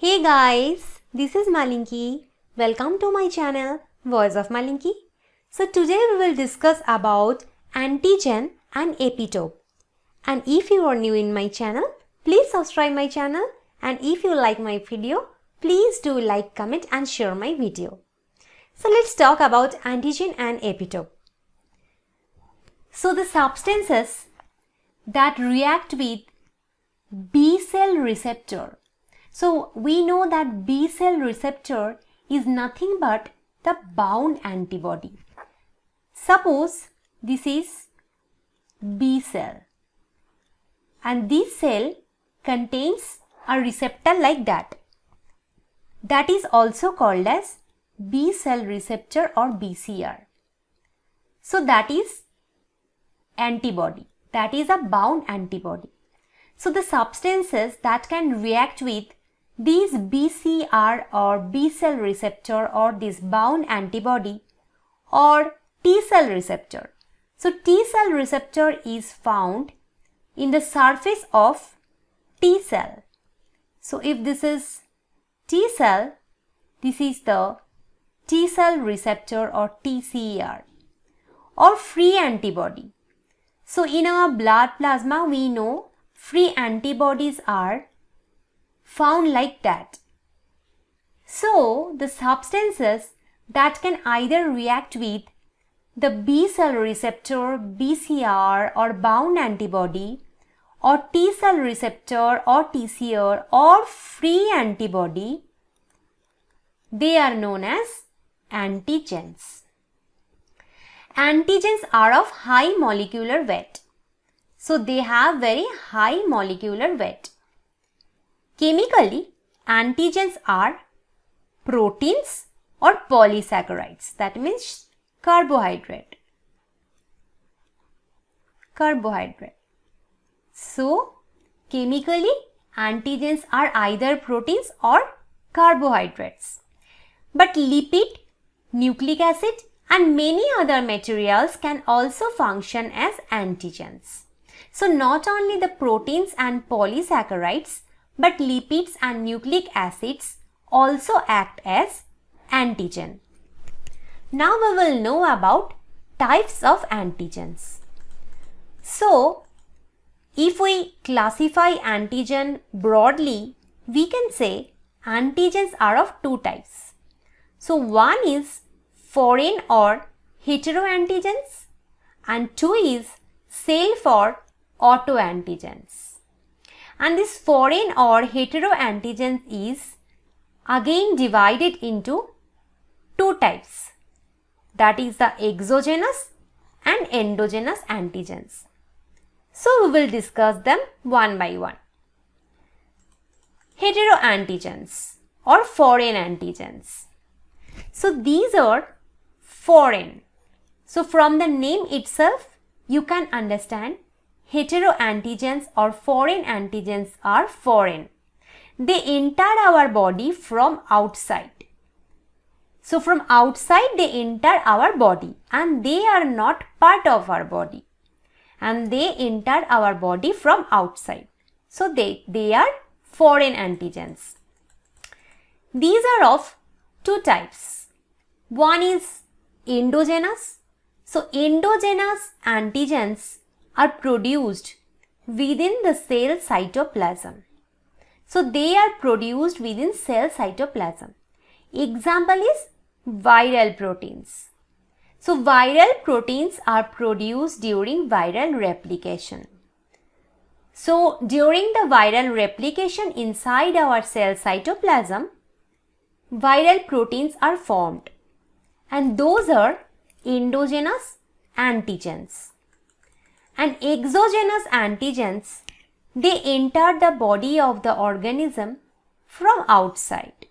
Hey guys, this is Malinki. Welcome to my channel Voice of Malinki. So today we will discuss about antigen and epitope. And if you are new in my channel, please subscribe my channel, and if you like my video, please do like, comment and share my video. So let's talk about antigen and epitope. So the substances that react with B cell receptor. So we know that B cell receptor is nothing but the bound antibody. Suppose this is B cell and this cell contains a receptor like that. That is also called as B cell receptor or BCR. So that is antibody. That is a bound antibody. So the substances that can react with these BCR or B cell receptor or this bound antibody or T cell receptor. So T cell receptor is found in the surface of T cell. So if this is T cell, this is the T cell receptor or TCR or free antibody. So in our blood plasma we know free antibodies are found like that. So the substances that can either react with the B cell receptor, BCR or bound antibody or T cell receptor or TCR or free antibody, they are known as antigens. Antigens are of high molecular weight. So they have very high molecular weight. Chemically, antigens are proteins or polysaccharides. That means carbohydrate. So, chemically, antigens are either proteins or carbohydrates. But lipid, nucleic acid and many other materials can also function as antigens. So, not only the proteins and polysaccharides, but lipids and nucleic acids also act as antigen. Now we will know about types of antigens. So, if we classify antigen broadly, we can say antigens are of two types. So, one is foreign or heteroantigens and two is self or autoantigens. And this foreign or heteroantigens is again divided into two types. That is the exogenous and endogenous antigens. So we will discuss them one by one. Heteroantigens or foreign antigens. So these are foreign. So from the name itself, you can understand heteroantigens or foreign antigens are foreign. They enter our body from outside. So from outside they enter our body and they are not part of our body. And they enter our body from outside. So they are foreign antigens. These are of two types. One is endogenous. So endogenous antigens are produced within the cell cytoplasm. So they are produced within cell cytoplasm. Example is viral proteins. So viral proteins are produced during viral replication. So during the viral replication inside our cell cytoplasm, viral proteins are formed and those are endogenous antigens. And exogenous antigens, they enter the body of the organism from outside.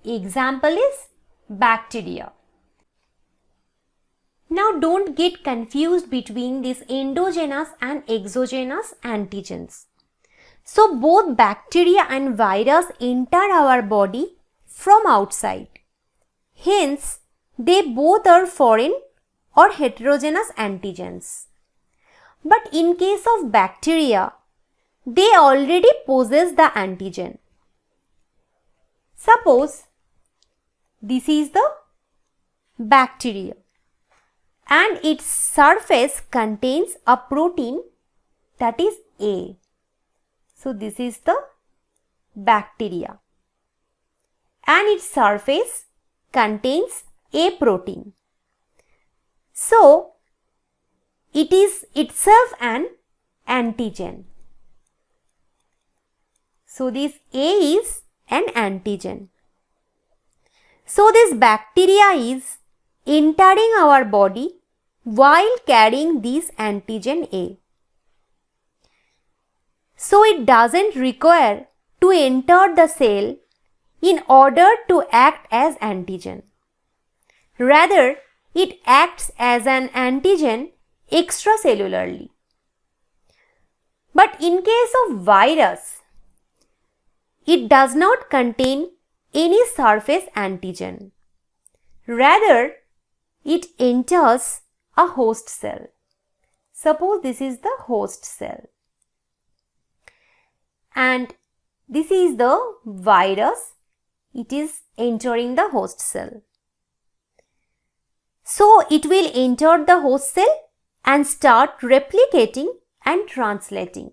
Example is bacteria. Now don't get confused between these endogenous and exogenous antigens. So both bacteria and virus enter our body from outside. Hence, they both are foreign or heterogeneous antigens. But in case of bacteria, they already possess the antigen. Suppose this is the bacteria and its surface contains a protein that is A. So this is the bacteria and its surface contains A protein. So it is itself an antigen. So this A is an antigen. So this bacteria is entering our body while carrying this antigen A. So it doesn't require to enter the cell in order to act as antigen. Rather, it acts as an antigen extracellularly. But in case of virus, it does not contain any surface antigen. Rather, it enters a host cell. Suppose this is the host cell. And this is the virus. It is entering the host cell. So it will enter the host cell and start replicating and translating.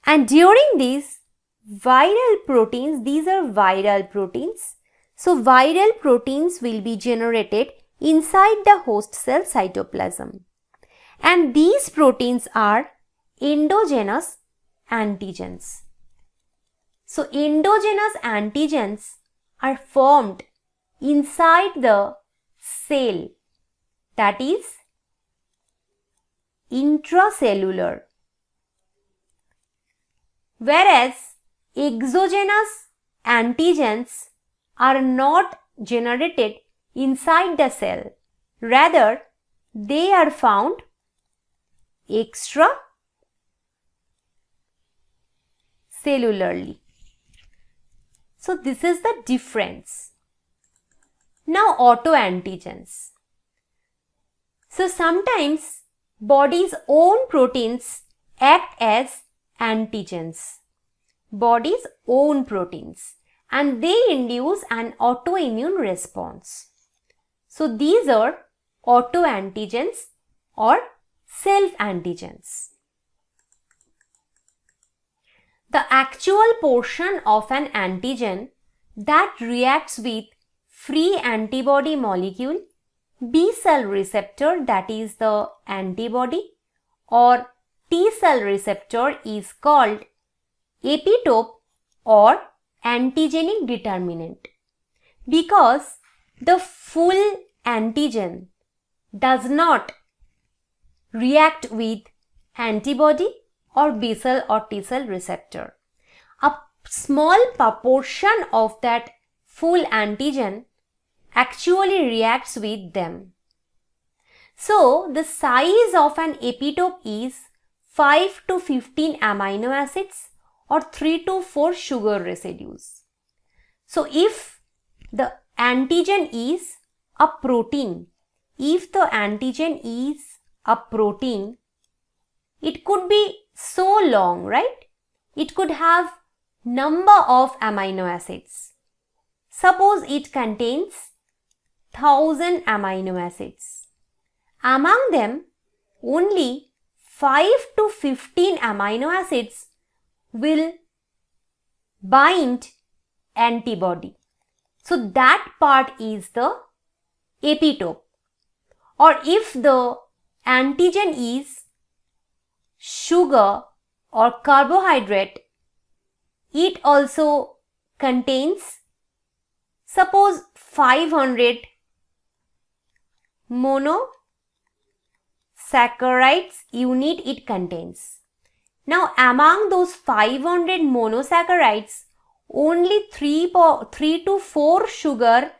And during this, viral proteins, these are viral proteins. So viral proteins will be generated inside the host cell cytoplasm. And these proteins are endogenous antigens. So endogenous antigens are formed inside the cell, that is intracellular. Whereas exogenous antigens are not generated inside the cell. Rather, they are found extracellularly. So this is the difference. Now autoantigens. So sometimes body's own proteins act as antigens. Body's own proteins, and they induce an autoimmune response. So these are autoantigens or self-antigens. The actual portion of an antigen that reacts with free antibody molecule, B cell receptor, that is the antibody, or T cell receptor, is called epitope or antigenic determinant, because the full antigen does not react with antibody or B cell or T cell receptor. A small proportion of that full antigen actually reacts with them. So the size of an epitope is 5 to 15 amino acids or 3 to 4 sugar residues. So if the antigen is a protein, it could be so long, right? It could have number of amino acids. Suppose it contains 1000 amino acids. Among them, only 5 to 15 amino acids will bind antibody. So that part is the epitope. Or if the antigen is sugar or carbohydrate, it also contains, suppose 500 monosaccharides unit it contains. Now among those 500 monosaccharides, only 3 to 4 sugar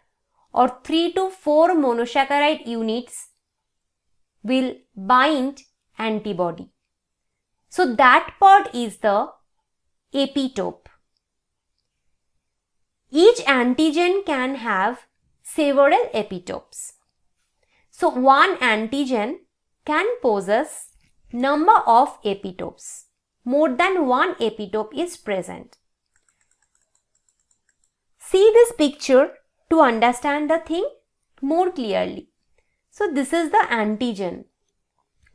or 3 to 4 monosaccharide units will bind antibody. So that part is the epitope. Each antigen can have several epitopes. So one antigen can possess number of epitopes. More than one epitope is present. see this picture to understand the thing more clearly. So this is the antigen.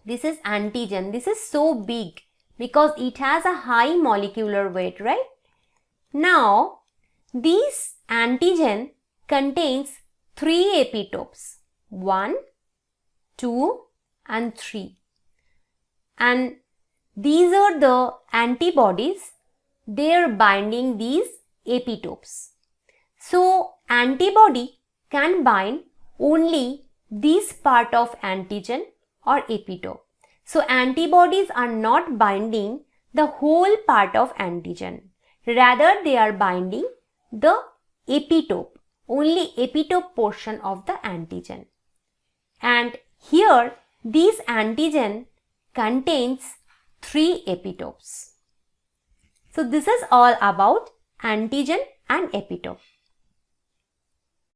This is antigen. This is so big because it has a high molecular weight, right? Now, this antigen contains 3 epitopes. 1, 2 and 3. And these are the antibodies. They are binding these epitopes. So, antibody can bind only this part of antigen or epitope. So, antibodies are not binding the whole part of antigen. Rather, they are binding the epitope, only epitope portion of the antigen. And here, this antigen contains 3 epitopes. So, this is all about antigen and epitope.